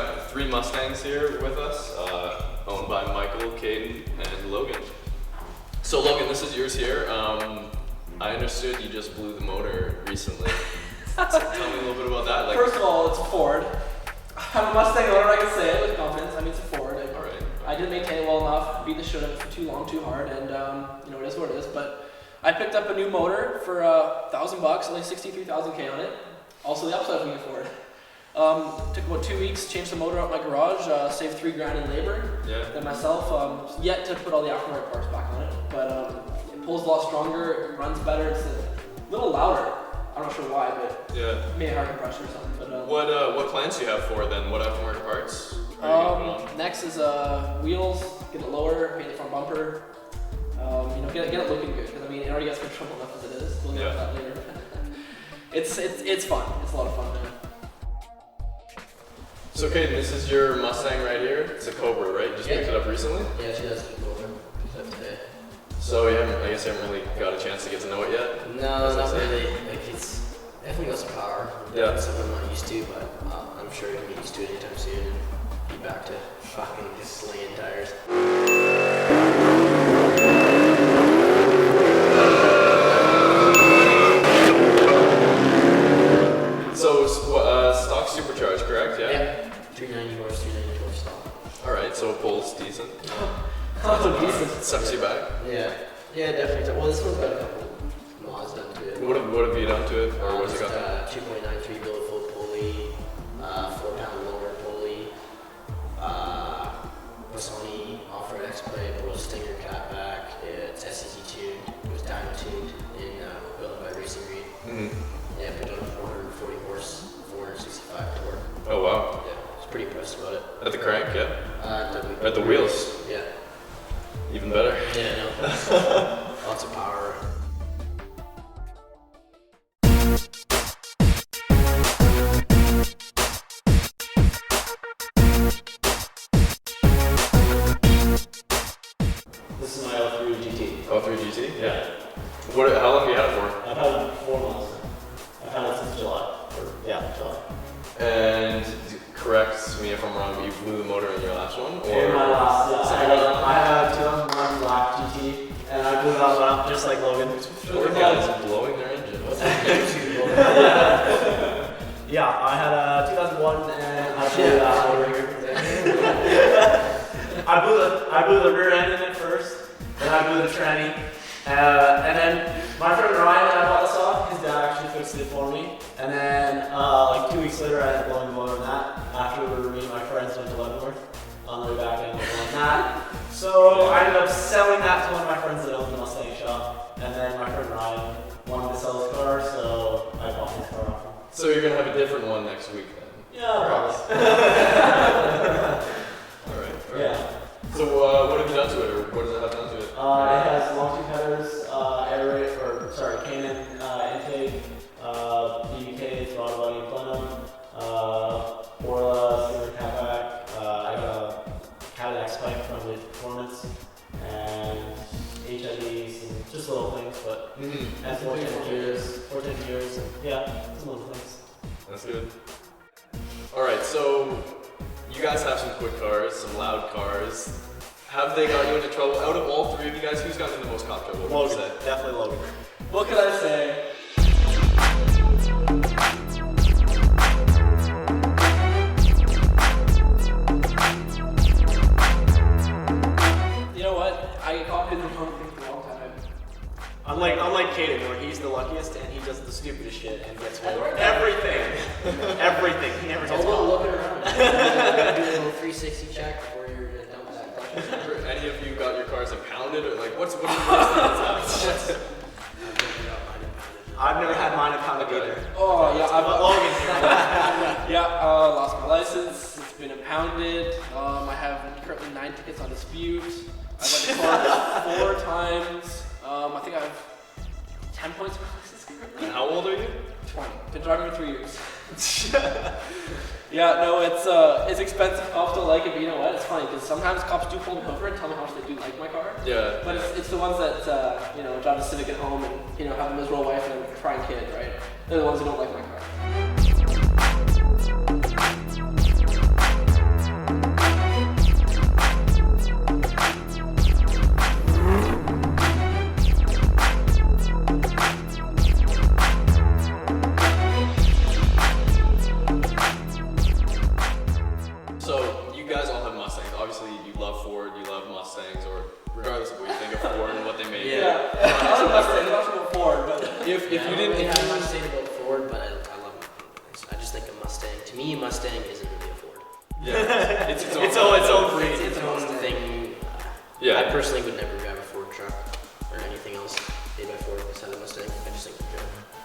have 3 Mustangs here with us, owned by Michael, Caden, and Logan. So Logan, this is yours here. I understood you just blew the motor recently. So tell me a little bit about that. First of all, it's a Ford. I'm a Mustang owner, I can say it with confidence. I mean, it's a Ford. Alright. I didn't maintain it well enough, beat the shit out of it for too long, too hard, and you know, it is what it is. But I picked up a new motor for $1,000, only 63,000 K on it. Also the upside of being a Ford. Took about 2 weeks, changed the motor out in my garage, saved $3 grand in labor. Yeah. Then myself, yet to put all the aftermarket parts back on it. But it pulls a lot stronger, it runs better, it's a little louder. I'm not sure why, but yeah. Maybe higher compression or something. But what plans do you have for it then? What aftermarket parts? Next is wheels, get it lower, paint the front bumper. You know, get it looking good, because I mean it already gets controlled enough as it is. We'll get that later. It's fun. It's a lot of fun, man. So Caden, this is your Mustang right here. It's a Cobra, right? You just picked it up recently? Yeah, she does pick Cobra. Picked up today. So I guess you haven't really got a chance to get to know it yet? No, not really. Like, it's definitely got some power. Yeah. It's something I'm not used to, but I'm sure you'll get used to it anytime soon and be back to fucking just slinging tires. So, stock supercharged, correct? Yeah? Yeah. 390 horse, 390 horse stock. Alright, so it pulls decent. Also decent. Sucks you back. Yeah. Yeah, definitely. Well, this one's got a couple mods done to it. What have you done to it? Or what's it got? 2.93 billet foot pulley, 4-pound lower pulley, Sony off-road X-Play, World Stinger catback. It's SCT tuned. It was dyno tuned in built by Racing Reed. Mm-hmm. Yeah, put on 440 horse, 465 torque. Oh wow. Yeah, I was pretty impressed about it. At the crank, yeah? At the wheels? Yeah. Even better. Yeah, no. Lots of power. This is my 03 GT. 03 GT? Yeah. How long have you had it for? I've had it 4 months. I've had it since July. July. And correct me if I'm wrong, but you blew the motor in your last one? In my last, yeah. I had a 2001 black GT, and I blew that one up just like Logan. Poor guys blowing their engine. Yeah, I had a 2001, and I blew that motor. I blew the rear end in it first, then I blew the tranny, and then my friend Ryan that I bought this off, his dad actually fixed it for me, and then like 2 weeks later I ended up blowing the motor on that after me and my friends went to Leavenworth on the way back and on that. So I ended up selling that to one of my friends that owned the Mustang shop, and then my friend Ryan wanted to sell his car, so I bought his car off him. So you're going to have a different one next week then? Yeah, probably. Alright. Yeah. So what have you done to it, or what does it have done to it? It has long tube headers, Canon intake, BBK, throttle body and plenum, Orla, Stinger catback, I got a Cadillac spike from Leaf Performance, and HIDs, and just little things, but and 410 gears, yeah, just little things. That's good. Alright, so you guys have some quick cars, some loud cars. Have they got you into trouble? Out of all 3 of you guys, who's gotten into the most cop trouble? What would you say? Definitely Logan. What can I say? You know what? I get caught in the wrong thing for a long time. Unlike Caden, where he's the luckiest and he does the stupidest shit and gets away with everything. Everything. He never gets caught. Looking around. Do a little 360 check before you're gonna dump that clutch. Have any of you got your cars impounded, or like what's the worst thing that's happened? I've never had mine impounded either. Oh yeah, I've Logan. lost my license. It's been impounded. I have currently 9 tickets on dispute. I've got the car 4 times. I think I have 10 points on my license currently. And how old are you? 20. Been driving for 3 years. Yeah, no, it's expensive. Cops don't like it, but you know what? It's funny because sometimes cops do pull me over and tell me how much they do like my car. Yeah. But it's the ones that drive a Civic at home and have a miserable wife and a crying kid, right? They're the ones who don't like my car. obviously you love Ford, you love Mustangs, or regardless of what you think of Ford and what they make. Yeah. I love Mustang, not about Ford, but If you I don't didn't, really if have you, much to say about Ford, but I love I just think a Mustang. To me, Mustang isn't really a Ford. yeah, it's its own. It's own breed. It's its own thing. I Yeah. personally would never drive a Ford truck or anything else made by Ford besides a Mustang. I just think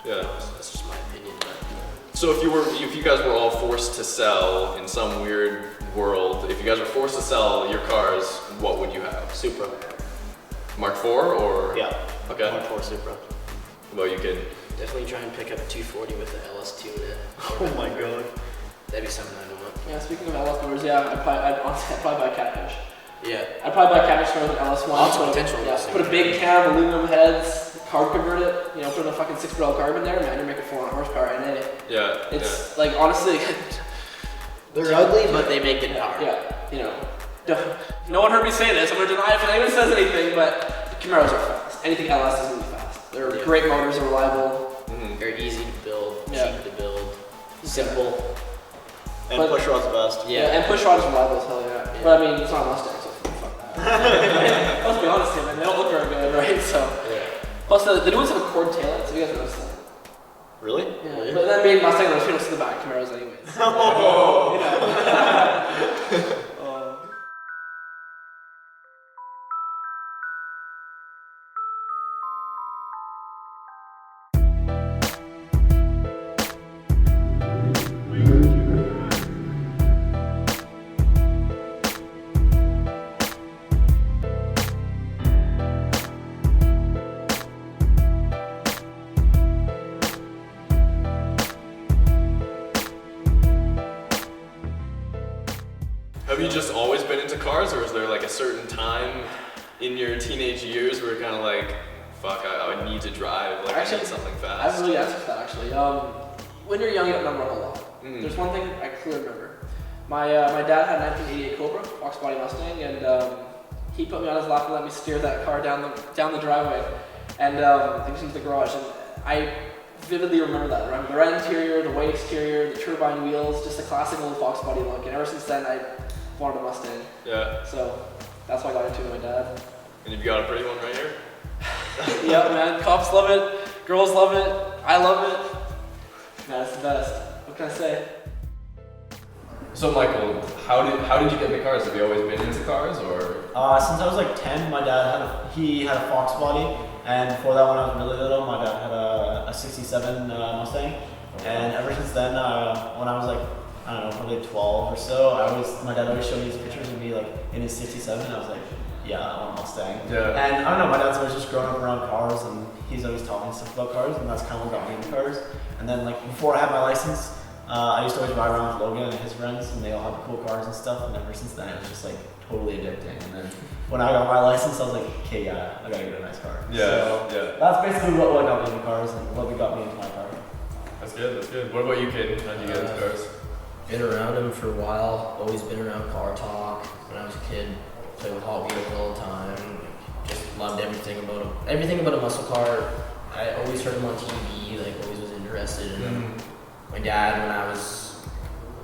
Yeah. that's just my opinion. But So if you guys were all forced to sell in some weird world, if you guys were forced to sell your cars, what would you have? Supra. Mark IV or? Yeah. Okay. Mark IV Supra. Well, you could. Definitely try and pick up a 240 with the LS2 in it. Oh my god. That'd be something I'd want. yeah, speaking of LS motors, yeah, I'd honestly probably buy a catfish. Yeah. I'd probably buy a catfish for an LS1. Lots of put a- potential in Yeah, this put a thing. big can of aluminum heads, carb convert it, you know, put in a fucking 6-barrel carb in there, man, you're making 400 horsepower NA. Yeah. It's like, honestly, They're ugly, but they make good power. yeah, you know, no one heard me say this, I'm gonna deny if anyone says anything, but the Camaros are fast. Anything LS is really fast. They're Yeah. great motors, they're reliable. Mhm. They're easy to build, Yeah. cheap to build, simple. And But- push rod's the best. Yeah, and push rod is reliable as hell, yeah. But I mean, it's not a Mustang, so fuck that. Let's be honest here, man, they don't look very good, right? So, Yeah. plus the new ones have a cord taillight, so you guys noticed that. Really? Yeah, Really? but then being Mustang, those people see the back Camaros anyways. Oh. You know. Have you just always been into cars, or is there like a certain time in your teenage years where you're kind of like, fuck, I need to drive, like I Actually, need something I have fast? a really answer for that actually. When you're young, you don't remember a whole lot. Mm. There's one thing I clearly remember. My dad had a 1988 Cobra, Fox body Mustang, and he put me on his lap and let me steer that car down the driveway, and I was into the garage, and I vividly remember that. I remember the red interior, the white exterior, the turbine wheels, just a classic old Fox body look. And ever since then, I wanted a Mustang. Yeah. So that's why I got into it with my dad. And you've got a pretty one right here? Yep, man. Cops love it. Girls love it. I love it. Man, it's the best. What can I say? So Michael, how did you get into cars? Have you always been into cars, or? Since I was like 10, my dad had a Fox body, and before that, when I was really little, my dad had a '67 Mustang, and ever since then, when I was like, I don't know, probably 12 or so, my dad always showed me these pictures of me like in his '67. I was like, yeah, I want a Mustang. Yeah. And I don't know, my dad's always just grown up around cars, and he's always taught me stuff about cars, and that's kind of what got me into cars. And then like before I had my license, I used to always ride around with Logan and his friends, and they all had cool cars and stuff. And ever since then, it was just like totally addicting. And then when I got my license, I was like, okay, yeah, I gotta get a nice car. So Yeah. that's basically what got me into cars and what got me into my car. That's good. That's good. What about you, Caden? How'd you get into cars? Been around them for a while, always been around car talk. When I was a kid, played with Hot Wheels all the time. Just loved everything about them. Everything about a muscle car. I always heard them on TV, like always was interested in them. My dad, when I was,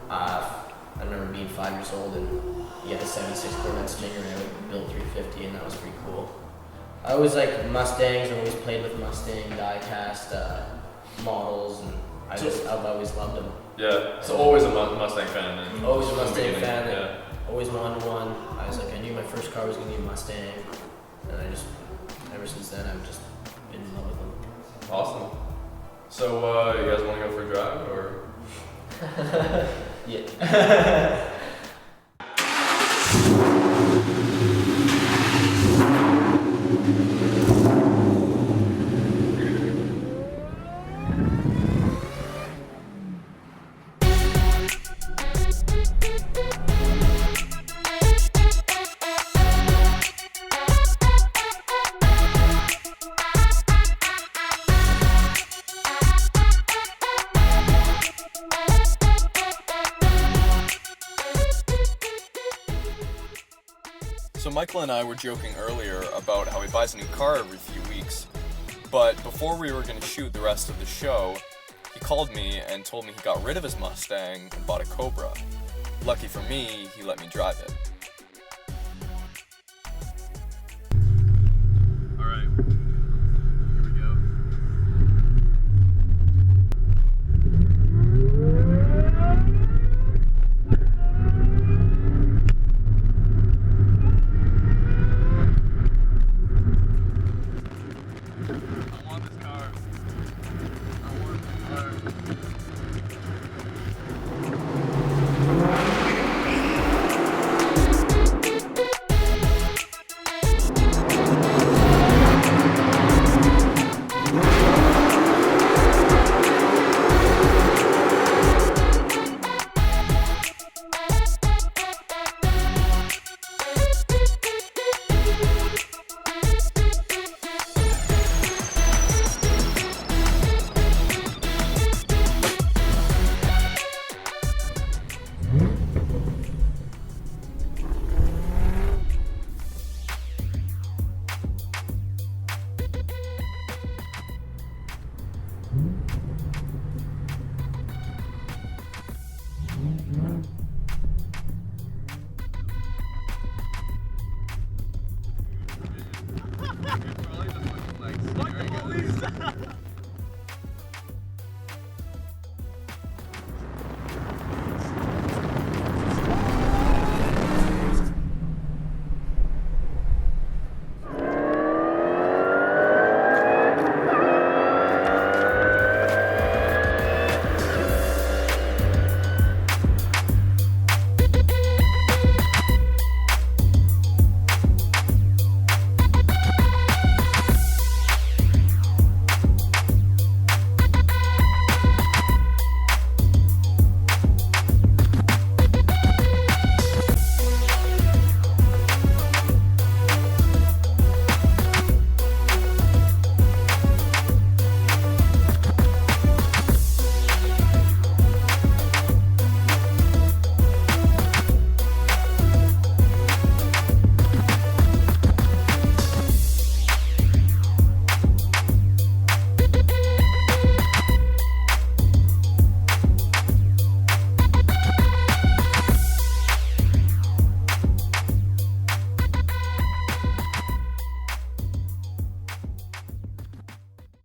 I remember being 5 years old, and he had a 76 Corvette Stinger and I built 350, and that was pretty cool. I always like Mustangs, I always played with Mustang die-cast models, and I've always loved them. Yeah. So always a Mustang fan. Then. Always a From the Mustang beginning, fan. Yeah. Always wanted one. I was like, I knew my first car was gonna be a Mustang, and I just, ever since then, I've just been in love with them. Awesome. So you guys want to go for a drive, or? Yeah. So Michael and I were joking earlier about how he buys a new car every few weeks, but before we were going to shoot the rest of the show, he called me and told me he got rid of his Mustang and bought a Cobra. Lucky for me, he let me drive it.